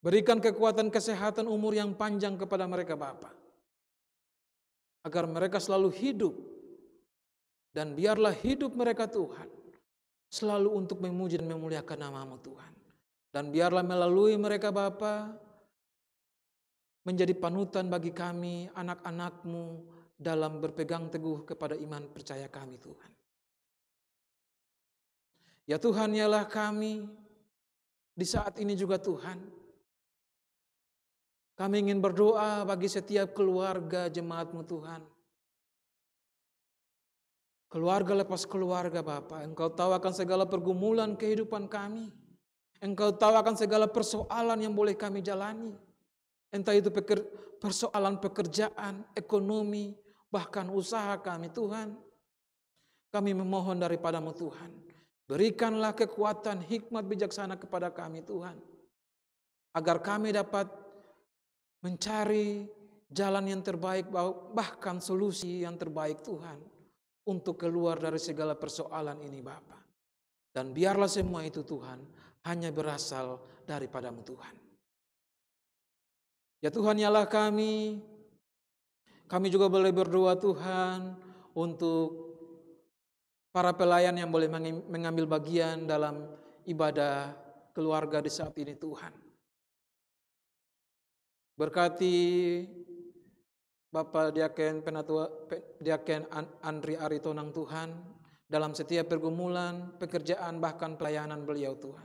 Berikan kekuatan kesehatan umur yang panjang kepada mereka Bapa. Agar mereka selalu hidup. Dan biarlah hidup mereka Tuhan selalu untuk memuji dan memuliakan nama-Mu Tuhan. Dan biarlah melalui mereka Bapa menjadi panutan bagi kami, anak-anak-Mu dalam berpegang teguh kepada iman percaya kami Tuhan. Ya Tuhan, ialah kami di saat ini juga Tuhan. Kami ingin berdoa bagi setiap keluarga jemaat-Mu Tuhan. Keluarga lepas keluarga Bapa, Engkau tahu akan segala pergumulan kehidupan kami. Engkau tahu akan segala persoalan yang boleh kami jalani. Entah itu persoalan pekerjaan, ekonomi, bahkan usaha kami Tuhan. Kami memohon daripada-Mu Tuhan. Berikanlah kekuatan, hikmat, bijaksana kepada kami Tuhan. Agar kami dapat mencari jalan yang terbaik, bahkan solusi yang terbaik Tuhan. Untuk keluar dari segala persoalan ini Bapa. Dan biarlah semua itu Tuhan hanya berasal daripada-Mu Tuhan. Ya Tuhan, ialah kami juga boleh berdoa Tuhan untuk para pelayan yang boleh mengambil bagian dalam ibadah keluarga di saat ini Tuhan. Berkati Bapak Diaken Penatua Diaken Andri Aritonang Tuhan dalam setiap pergumulan, pekerjaan, bahkan pelayanan beliau Tuhan.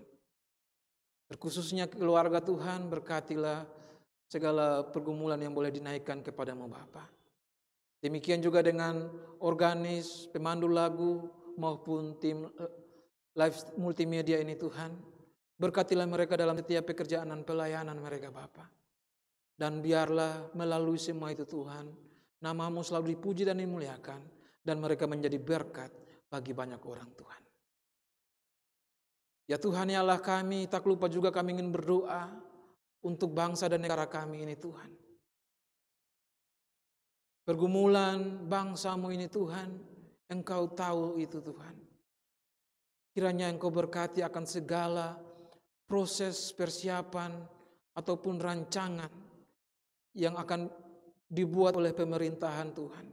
Terkhususnya keluarga Tuhan, berkatilah segala pergumulan yang boleh dinaikkan kepada-Mu Bapa. Demikian juga dengan organis, pemandu lagu maupun tim live multimedia ini Tuhan. Berkatilah mereka dalam setiap pekerjaan dan pelayanan mereka Bapa. Dan biarlah melalui semua itu Tuhan, nama-Mu selalu dipuji dan dimuliakan. Dan mereka menjadi berkat bagi banyak orang Tuhan. Ya Tuhan, ya Allah kami, tak lupa juga kami ingin berdoa untuk bangsa dan negara kami ini Tuhan. Pergumulan bangsa-Mu ini Tuhan, Engkau tahu itu Tuhan. Kiranya Engkau berkati akan segala proses persiapan ataupun rancangan yang akan dibuat oleh pemerintahan Tuhan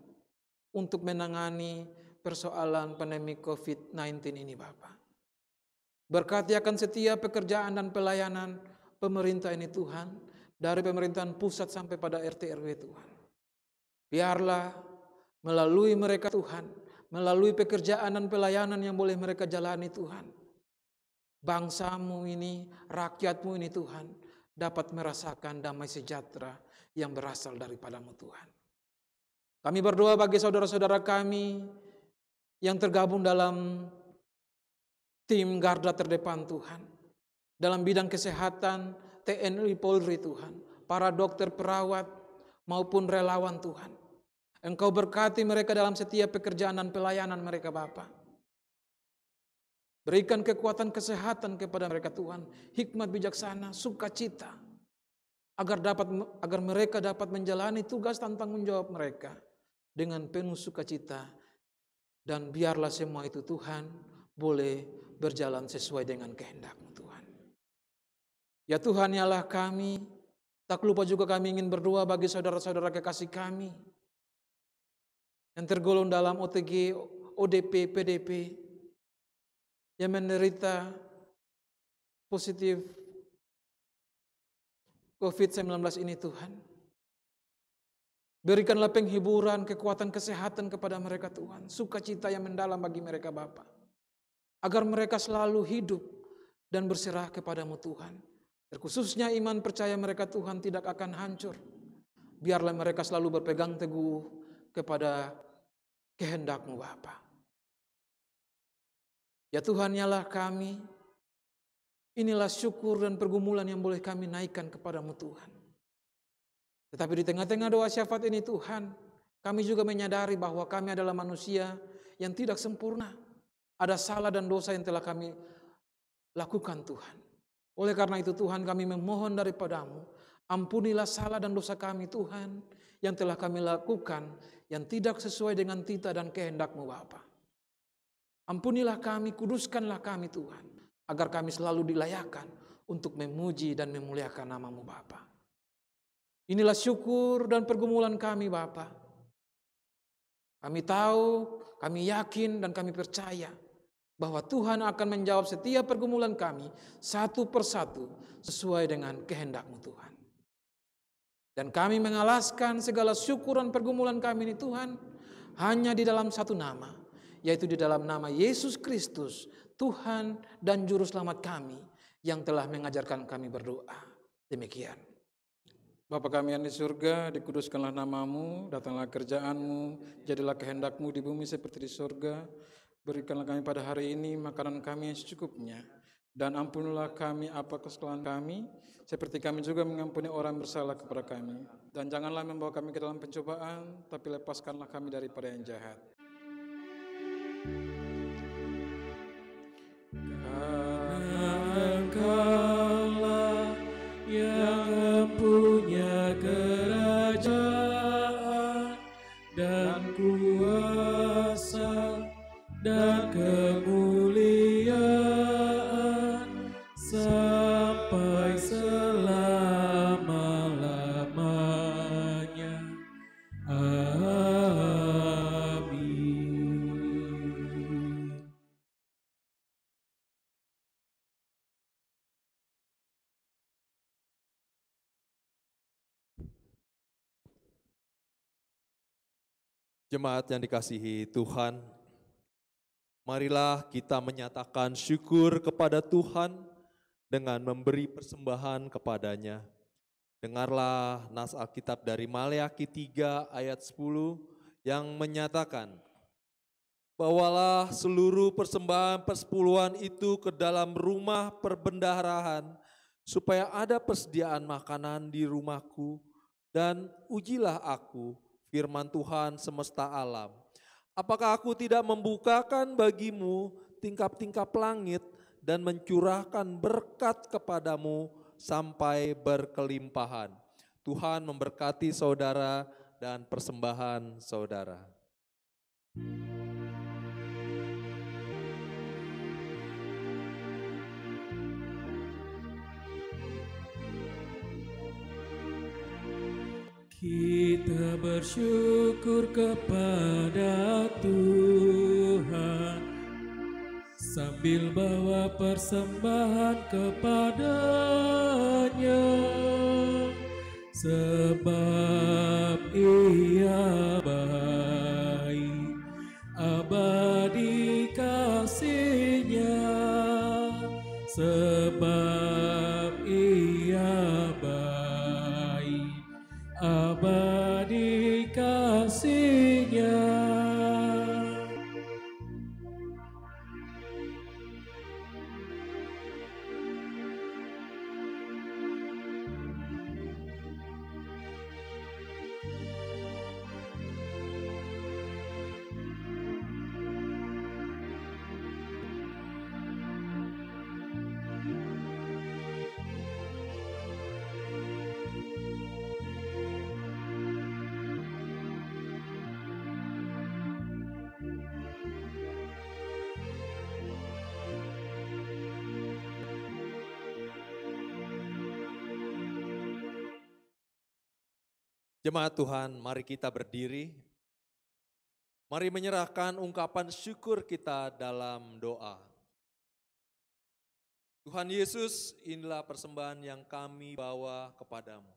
untuk menangani persoalan pandemi COVID-19 ini Bapa. Berkati akan setiap pekerjaan dan pelayanan pemerintah ini Tuhan, dari pemerintahan pusat sampai pada RT RW Tuhan. Biarlah melalui mereka Tuhan, melalui pekerjaan dan pelayanan yang boleh mereka jalani Tuhan, bangsa-Mu ini, rakyat-Mu ini Tuhan, dapat merasakan damai sejahtera yang berasal daripada-Mu Tuhan. Kami berdoa bagi saudara-saudara kami yang tergabung dalam tim garda terdepan Tuhan. Dalam bidang kesehatan, TNI Polri Tuhan, para dokter perawat maupun relawan Tuhan. Engkau berkati mereka dalam setiap pekerjaan dan pelayanan mereka Bapa. Berikan kekuatan kesehatan kepada mereka Tuhan, hikmat bijaksana, sukacita, agar mereka dapat menjalani tugas dan tanggung jawab mereka dengan penuh sukacita. Dan biarlah semua itu Tuhan boleh berjalan sesuai dengan kehendak-Mu Tuhan. Ya Tuhan, ya Allah kami, tak lupa juga kami ingin berdoa bagi saudara-saudara kekasih kami yang tergolong dalam OTG, ODP, PDP, yang menderita positif COVID-19 ini Tuhan. Berikanlah penghiburan, kekuatan kesehatan kepada mereka Tuhan. Sukacita yang mendalam bagi mereka Bapa. Agar mereka selalu hidup dan berserah kepadamu Tuhan. Terkhususnya iman percaya mereka Tuhan tidak akan hancur. Biarlah mereka selalu berpegang teguh kepada kehendak-Mu Bapa. Ya Tuhan, yalah kami. Inilah syukur dan pergumulan yang boleh kami naikkan kepadamu Tuhan. Tetapi di tengah-tengah doa syafaat ini Tuhan, kami juga menyadari bahwa kami adalah manusia yang tidak sempurna. Ada salah dan dosa yang telah kami lakukan Tuhan. Oleh karena itu Tuhan, kami memohon daripadamu, ampunilah salah dan dosa kami Tuhan, yang telah kami lakukan, yang tidak sesuai dengan titah dan kehendak-Mu Bapa. Ampunilah kami, kuduskanlah kami Tuhan, agar kami selalu dilayakkan untuk memuji dan memuliakan nama-Mu Bapa. Inilah syukur dan pergumulan kami Bapa. Kami tahu, kami yakin dan kami percaya bahwa Tuhan akan menjawab setiap pergumulan kami satu persatu sesuai dengan kehendak-Mu Tuhan. Dan kami mengalaskan segala syukur dan pergumulan kami ini Tuhan hanya di dalam satu nama, yaitu di dalam nama Yesus Kristus, Tuhan dan Juru Selamat kami yang telah mengajarkan kami berdoa. Demikian. Bapa kami yang di surga, dikuduskanlah nama-Mu, datanglah kerjaan-Mu, jadilah kehendak-Mu di bumi seperti di surga. Berikanlah kami pada hari ini makanan kami yang secukupnya, dan ampunilah kami apa kesalahan kami, seperti kami juga mengampuni orang bersalah kepada kami. Dan janganlah membawa kami ke dalam pencobaan, tapi lepaskanlah kami daripada yang jahat. Engkaulah yang punya kerajaan dan kuasa dan kemuliaan sampai selama-lamanya. Amin. Jemaat yang dikasihi Tuhan, marilah kita menyatakan syukur kepada Tuhan dengan memberi persembahan kepadanya. Dengarlah nas Alkitab dari Maleakhi 3 ayat 10 yang menyatakan, bawalah seluruh persembahan persepuluhan itu ke dalam rumah perbendaharaan, supaya ada persediaan makanan di rumahku, dan ujilah aku, firman Tuhan semesta alam. Apakah aku tidak membukakan bagimu tingkap-tingkap langit dan mencurahkan berkat kepadamu sampai berkelimpahan. Tuhan memberkati saudara dan persembahan saudara. Kita bersyukur kepada Tuhan sambil bawa persembahan kepada-Nya, sebab Ia baik, abadi kasih-Nya, sebab Ia baik, abadi kasih-Nya. Jemaat Tuhan, mari kita berdiri. Mari menyerahkan ungkapan syukur kita dalam doa. Tuhan Yesus, inilah persembahan yang kami bawa kepadamu.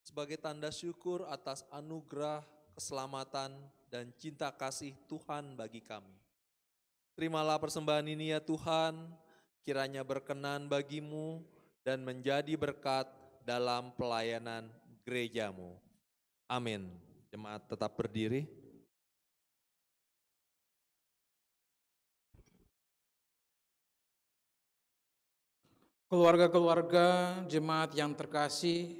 Sebagai tanda syukur atas anugerah, keselamatan, dan cinta kasih Tuhan bagi kami. Terimalah persembahan ini ya Tuhan, kiranya berkenan bagimu dan menjadi berkat dalam pelayanan gerejamu. Amin. Jemaat tetap berdiri. Keluarga-keluarga jemaat yang terkasih,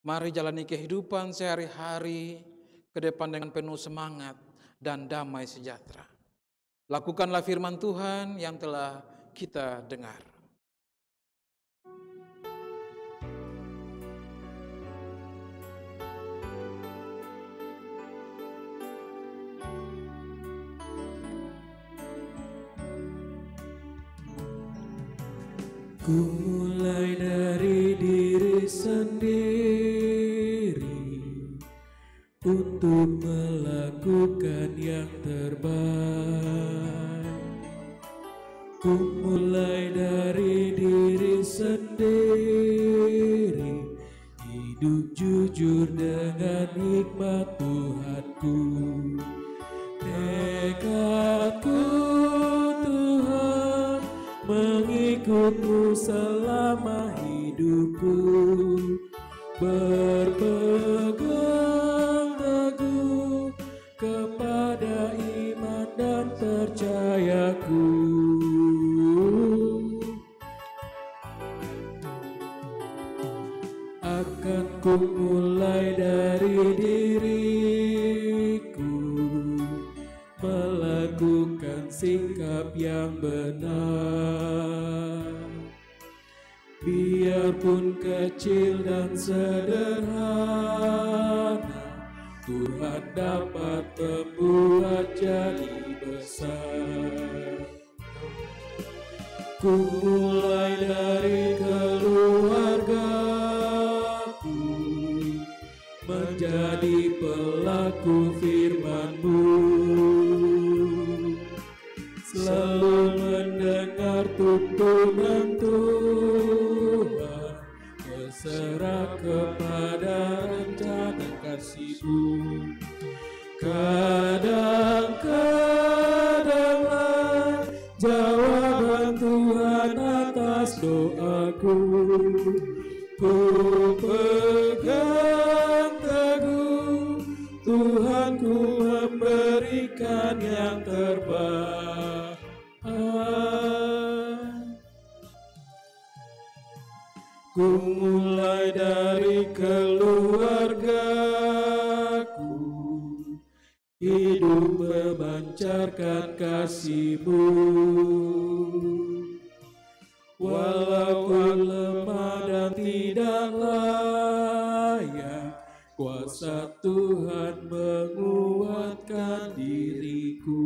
mari jalani kehidupan sehari-hari ke depan dengan penuh semangat dan damai sejahtera. Lakukanlah firman Tuhan yang telah kita dengar. Ku mulai dari diri sendiri untuk melakukan yang terbaik. Ku mulai dari diri sendiri, hidup jujur dengan hikmat Tuhanku. Tekadku Tuhan, mengikutmu selama hidupku, berpegang teguh kepada iman dan percayaku. Akan ku mulai dari diriku, melakukan sikap yang benar. Biarpun kecil dan sederhana, Tuhan dapat membuat jadi besar. Ku mulai dari keluargaku, menjadi pelaku firman-Mu. Selalu mendengar tuntunan Tuhan, berserah kepada rencana kasih-Mu. Kadang-kadanglah jawaban Tuhan atas doaku. Ku pegang teguh, Tuhanku memberikan yang terbaik. Ku mulai dari keluargaku, hidup memancarkan kasih-Mu. Walaupun lemah dan tidak layak, kuasa Tuhan menguatkan diriku.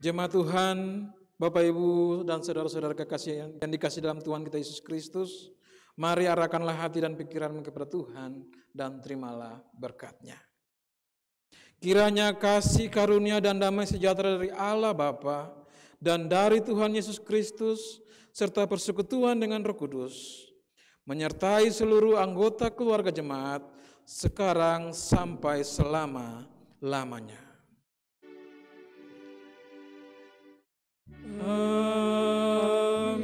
Jemaat Tuhan, Bapak Ibu dan saudara-saudara kekasih yang dikasih dalam Tuhan kita Yesus Kristus, mari arahkanlah hati dan pikiranmu kepada Tuhan dan terimalah berkat-Nya. Kiranya kasih karunia dan damai sejahtera dari Allah Bapa dan dari Tuhan Yesus Kristus serta persekutuan dengan Roh Kudus menyertai seluruh anggota keluarga jemaat sekarang sampai selama-lamanya. Amin.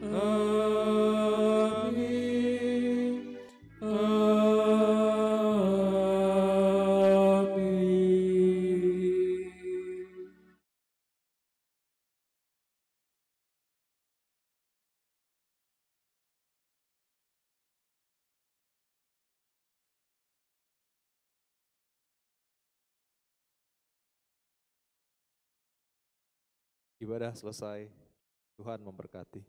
Amin. Amin. Ibadah selesai. Tuhan memberkati.